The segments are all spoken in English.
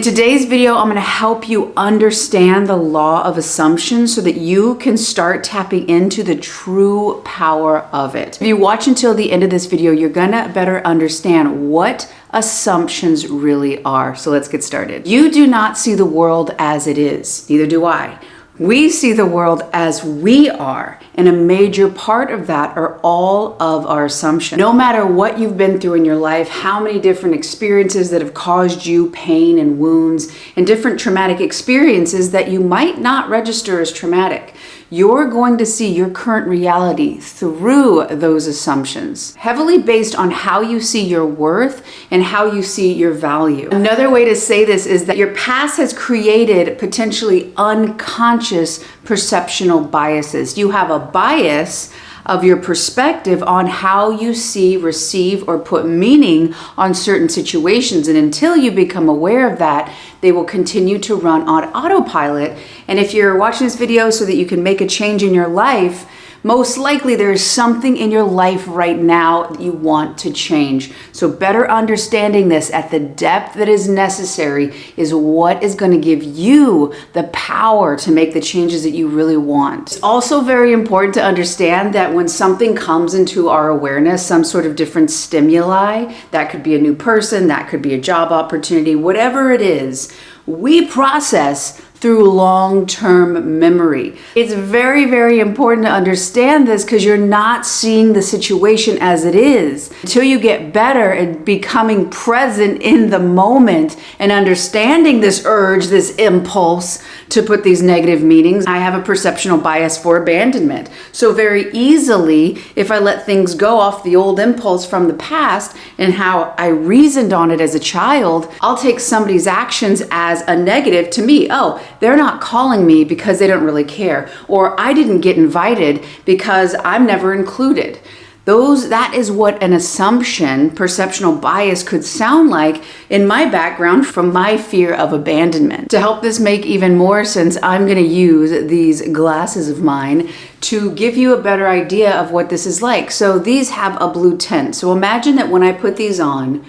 today's video, I'm going to help you understand the law of assumption so that you can start tapping into the true power of it. If you watch until the end of this video, you're going to better understand what assumptions really are. So let's get started. You do not see the world as it is. Neither do I. We see the world as we are, and a major part of that are all of our assumptions. No matter what you've been through in your life, how many different experiences that have caused you pain and wounds, and different traumatic experiences that you might not register as traumatic, you're going to see your current reality through those assumptions, heavily based on how you see your worth and how you see your value. Another way to say this is that your past has created potentially unconscious perceptional biases. You have a bias of your perspective on how you see, receive, or put meaning on certain situations. And until you become aware of that, they will continue to run on autopilot. And if you're watching this video so that you can make a change in your life, most likely there is something in your life right now that you want to change. So better understanding this at the depth that is necessary is what is going to give you the power to make the changes that you really want. It's also very important to understand that when something comes into our awareness, some sort of different stimuli, that could be a new person, that could be a job opportunity, whatever it is, we process through long-term memory. It's very, very important to understand this because you're not seeing the situation as it is until you get better at becoming present in the moment and understanding this urge, this impulse to put these negative meanings. I have a perceptional bias for abandonment. So very easily, if I let things go off the old impulse from the past and how I reasoned on it as a child, I'll take somebody's actions as a negative to me. Oh, they're not calling me because they don't really care. Or I didn't get invited because I'm never included. That is what an assumption, perceptional bias could sound like in my background from my fear of abandonment. To help this make even more sense, I'm going to use these glasses of mine to give you a better idea of what this is like. So these have a blue tint. So imagine that when I put these on,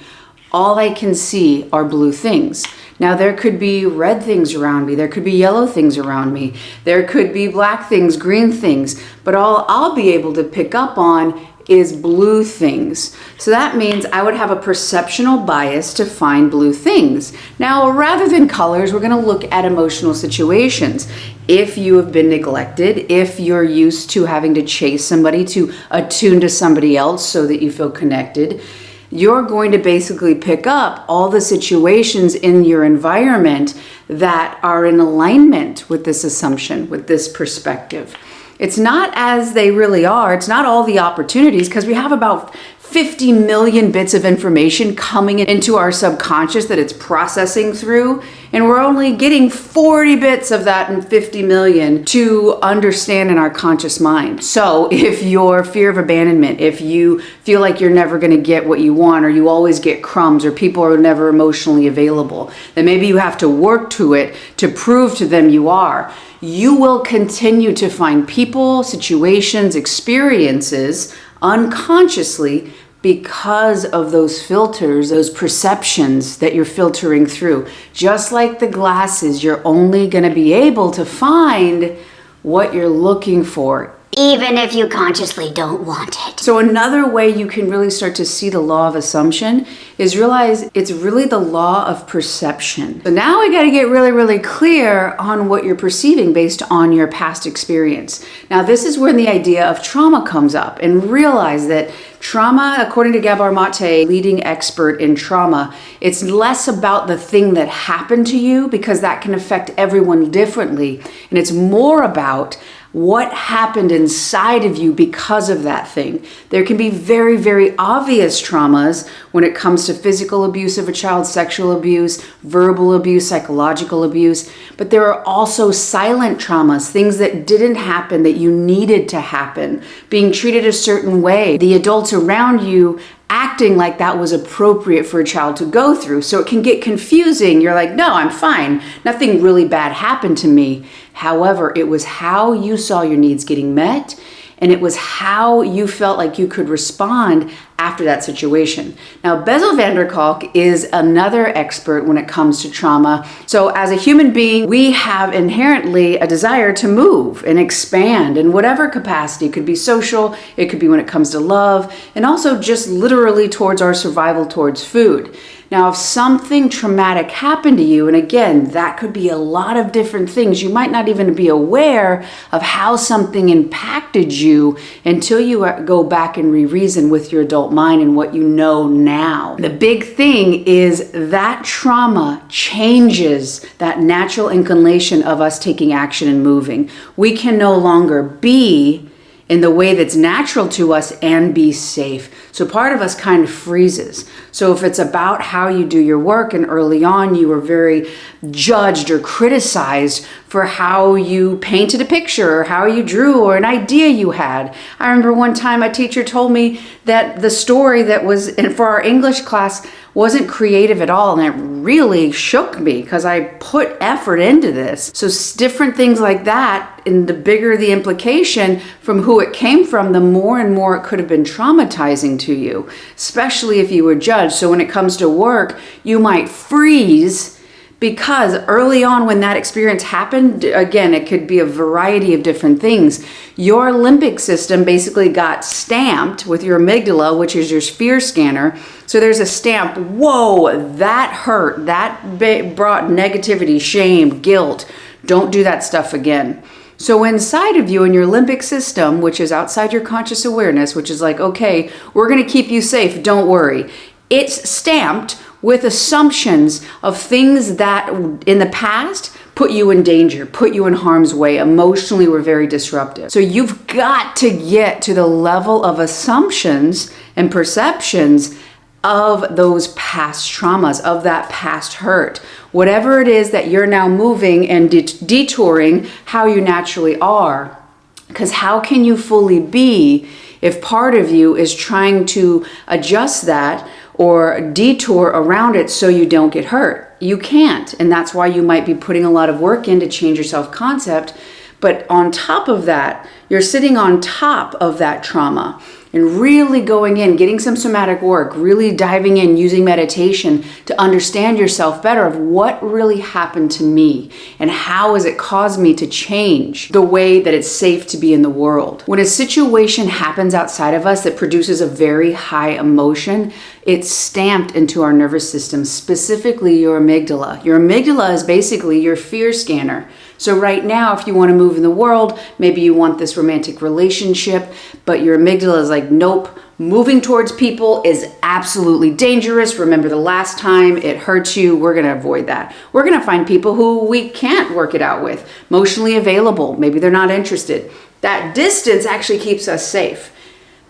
all I can see are blue things. Now there could be red things around me, there could be yellow things around me, there could be black things, green things, but all I'll be able to pick up on is blue things. So that means I would have a perceptional bias to find blue things. Now, rather than colors, we're gonna look at emotional situations. If you have been neglected, if you're used to having to chase somebody, to attune to somebody else so that you feel connected, you're going to basically pick up all the situations in your environment that are in alignment with this assumption, with this perspective. It's not as they really are. It's not all the opportunities because we have about 50 million bits of information coming into our subconscious that it's processing through, and we're only getting 40 bits of that in 50 million to understand in our conscious mind. So if your fear of abandonment, if you feel like you're never going to get what you want, or you always get crumbs, or people are never emotionally available, then maybe you have to work to it to prove to them you are. You will continue to find people, situations, experiences unconsciously because of those filters, those perceptions that you're filtering through. Just like the glasses, you're only going to be able to find what you're looking for, even if you consciously don't want it. So another way you can really start to see the law of assumption is realize it's really the law of perception. So now we got to get really, really clear on what you're perceiving based on your past experience. Now this is where the idea of trauma comes up, and realize that trauma, according to Gabor Mate, leading expert in trauma, it's less about the thing that happened to you, because that can affect everyone differently. And it's more about what happened inside of you because of that thing. There can be very, very obvious traumas when it comes to physical abuse of a child, sexual abuse, verbal abuse, psychological abuse, but there are also silent traumas, things that didn't happen that you needed to happen, being treated a certain way, the adults around you acting like that was appropriate for a child to go through. So it can get confusing. You're like, no, I'm fine. Nothing really bad happened to me. However, it was how you saw your needs getting met, and it was how you felt like you could respond after that situation. Now, Bessel van der Kolk is another expert when it comes to trauma. So as a human being, we have inherently a desire to move and expand in whatever capacity. It could be social, it could be when it comes to love, and also just literally towards our survival towards food. Now, if something traumatic happened to you, and again, that could be a lot of different things, you might not even be aware of how something impacted you until you go back and re-reason with your adult mind and what you know now. The big thing is that trauma changes that natural inclination of us taking action and moving. We can no longer be in the way that's natural to us and be safe. So part of us kind of freezes. So if it's about how you do your work and early on you were very judged or criticized for how you painted a picture or how you drew or an idea you had. I remember one time a teacher told me that the story that was for our English class wasn't creative at all, and it really shook me because I put effort into this. So different things like that, and the bigger the implication from who it came from, the more and more it could have been traumatizing to you, especially if you were judged. So when it comes to work, you might freeze because early on when that experience happened, again, it could be a variety of different things. Your limbic system basically got stamped with your amygdala, which is your fear scanner. So there's a stamp, whoa, that hurt, that brought negativity, shame, guilt. Don't do that stuff again. So inside of you in your limbic system, which is outside your conscious awareness, which is like, okay, we're gonna keep you safe, don't worry. It's stamped with assumptions of things that in the past put you in danger, put you in harm's way, emotionally were very disruptive. So you've got to get to the level of assumptions and perceptions of those past traumas, of that past hurt. Whatever it is that you're now moving and detouring how you naturally are. Because how can you fully be if part of you is trying to adjust that or detour around it so you don't get hurt? You can't, and that's why you might be putting a lot of work in to change your self-concept. But on top of that, you're sitting on top of that trauma and really going in, getting some somatic work, really diving in, using meditation to understand yourself better of what really happened to me and how has it caused me to change the way that it's safe to be in the world. When a situation happens outside of us that produces a very high emotion, it's stamped into our nervous system, specifically your amygdala. Your amygdala is basically your fear scanner. So right now, if you want to move in the world, maybe you want this romantic relationship, but your amygdala is like, nope, moving towards people is absolutely dangerous. Remember the last time it hurt you, we're going to avoid that. We're going to find people who we can't work it out with, emotionally available. Maybe they're not interested. That distance actually keeps us safe.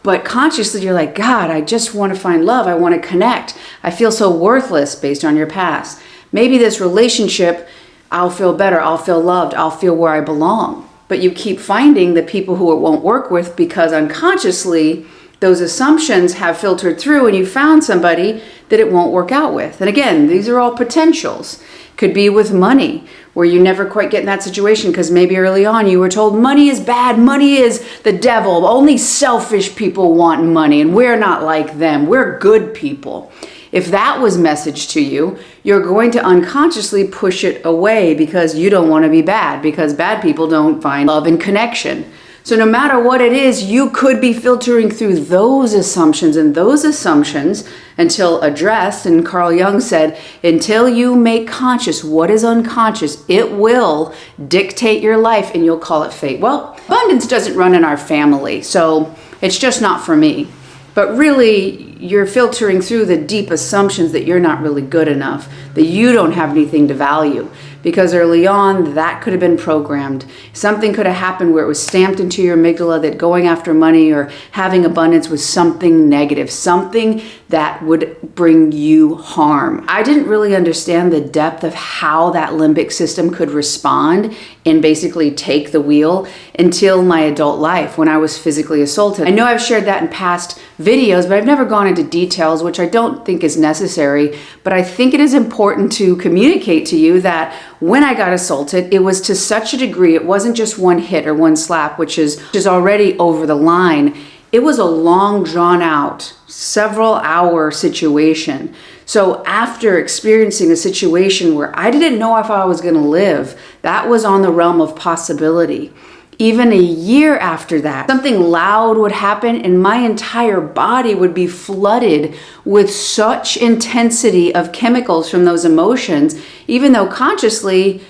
But consciously, you're like, God, I just want to find love. I want to connect. I feel so worthless based on your past. Maybe this relationship, I'll feel better, I'll feel loved, I'll feel where I belong. But you keep finding the people who it won't work with because unconsciously those assumptions have filtered through and you found somebody that it won't work out with. And again, these are all potentials. Could be with money, where you never quite get in that situation because maybe early on you were told money is bad, money is the devil, only selfish people want money and we're not like them, we're good people. If that was messaged to you, you're going to unconsciously push it away because you don't want to be bad, because bad people don't find love and connection. So no matter what it is, you could be filtering through those assumptions, and those assumptions, until addressed, and Carl Jung said, until you make conscious what is unconscious, it will dictate your life and you'll call it fate. Well, abundance doesn't run in our family, so it's just not for me. But really, you're filtering through the deep assumptions that you're not really good enough, that you don't have anything to value. Because early on, that could have been programmed. Something could have happened where it was stamped into your amygdala that going after money or having abundance was something negative, something that would bring you harm. I didn't really understand the depth of how that limbic system could respond and basically take the wheel until my adult life when I was physically assaulted. I know I've shared that in past videos, but I've never gone into details, which I don't think is necessary. But I think it is important to communicate to you that when I got assaulted, it was to such a degree, it wasn't just one hit or one slap, which is already over the line. It was a long, drawn out, several hour situation. So after experiencing a situation where I didn't know if I was going to live, that was on the realm of possibility. Even a year after that, something loud would happen and my entire body would be flooded with such intensity of chemicals from those emotions, even though consciously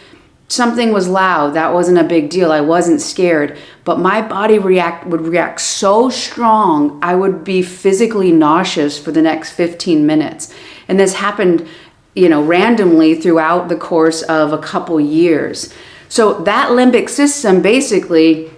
something was loud. That wasn't a big deal. I wasn't scared, but my body would react so strong, I would be physically nauseous for the next 15 minutes. And this happened, randomly throughout the course of a couple years. So that limbic system basically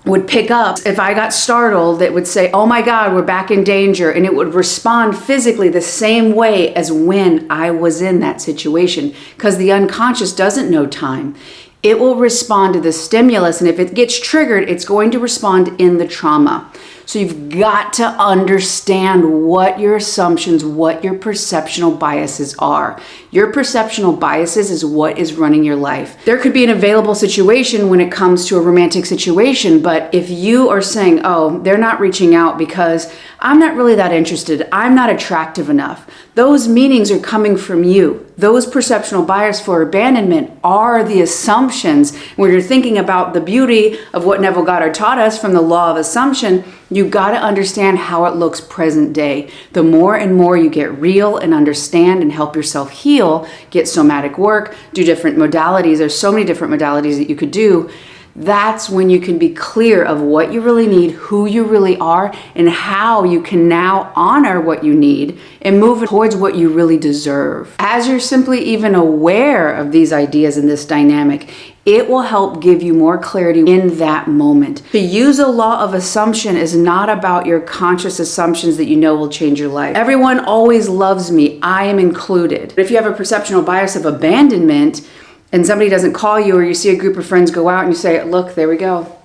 would pick up. If I got startled, it would say, oh my God, we're back in danger. And it would respond physically the same way as when I was in that situation, because the unconscious doesn't know time. It will respond to the stimulus, and if it gets triggered, it's going to respond in the trauma. So you've got to understand what your assumptions, what your perceptional biases are. Your perceptional biases is what is running your life. There could be an available situation when it comes to a romantic situation, but if you are saying, oh, they're not reaching out because I'm not really that interested, I'm not attractive enough, those meanings are coming from you. Those perceptional bias for abandonment are the assumptions. When you're thinking about the beauty of what Neville Goddard taught us from the law of assumption, you got to understand how it looks present day. The more and more you get real and understand and help yourself heal, get somatic work, do different modalities. There's so many different modalities that you could do. That's when you can be clear of what you really need, who you really are, and how you can now honor what you need and move towards what you really deserve. As you're simply even aware of these ideas and this dynamic, it will help give you more clarity in that moment. To use a law of assumption is not about your conscious assumptions that you know will change your life. Everyone always loves me, I am included. But if you have a perceptional bias of abandonment, and somebody doesn't call you, or you see a group of friends go out and you say, look, there we go.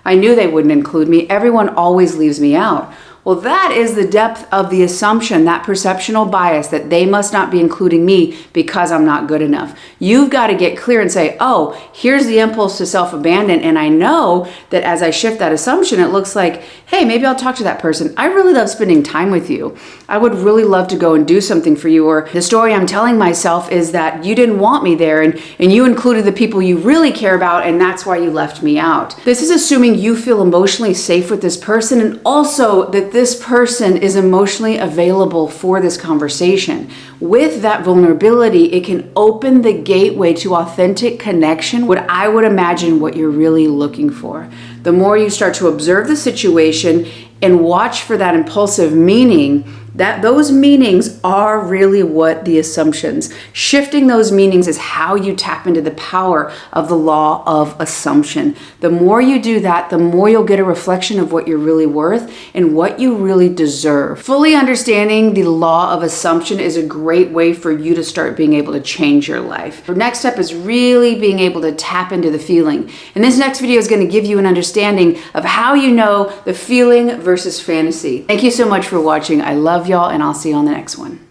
I knew they wouldn't include me. Everyone always leaves me out. Well, that is the depth of the assumption, that perceptional bias that they must not be including me because I'm not good enough. You've got to get clear and say, oh, here's the impulse to self-abandon. And I know that as I shift that assumption, it looks like, hey, maybe I'll talk to that person. I really love spending time with you. I would really love to go and do something for you. Or the story I'm telling myself is that you didn't want me there and you included the people you really care about, and that's why you left me out. This is assuming you feel emotionally safe with this person, and also that this person is emotionally available for this conversation. With that vulnerability, it can open the gateway to authentic connection, what I would imagine what you're really looking for. The more you start to observe the situation and watch for that impulsive meaning, that those meanings are really what the assumptions. Shifting those meanings is how you tap into the power of the law of assumption. The more you do that, the more you'll get a reflection of what you're really worth and what you really deserve. Fully understanding the law of assumption is a great way for you to start being able to change your life. The next step is really being able to tap into the feeling. And this next video is going to give you an understanding of how you know the feeling versus fantasy. Thank you so much for watching. I love y'all, and I'll see you on the next one.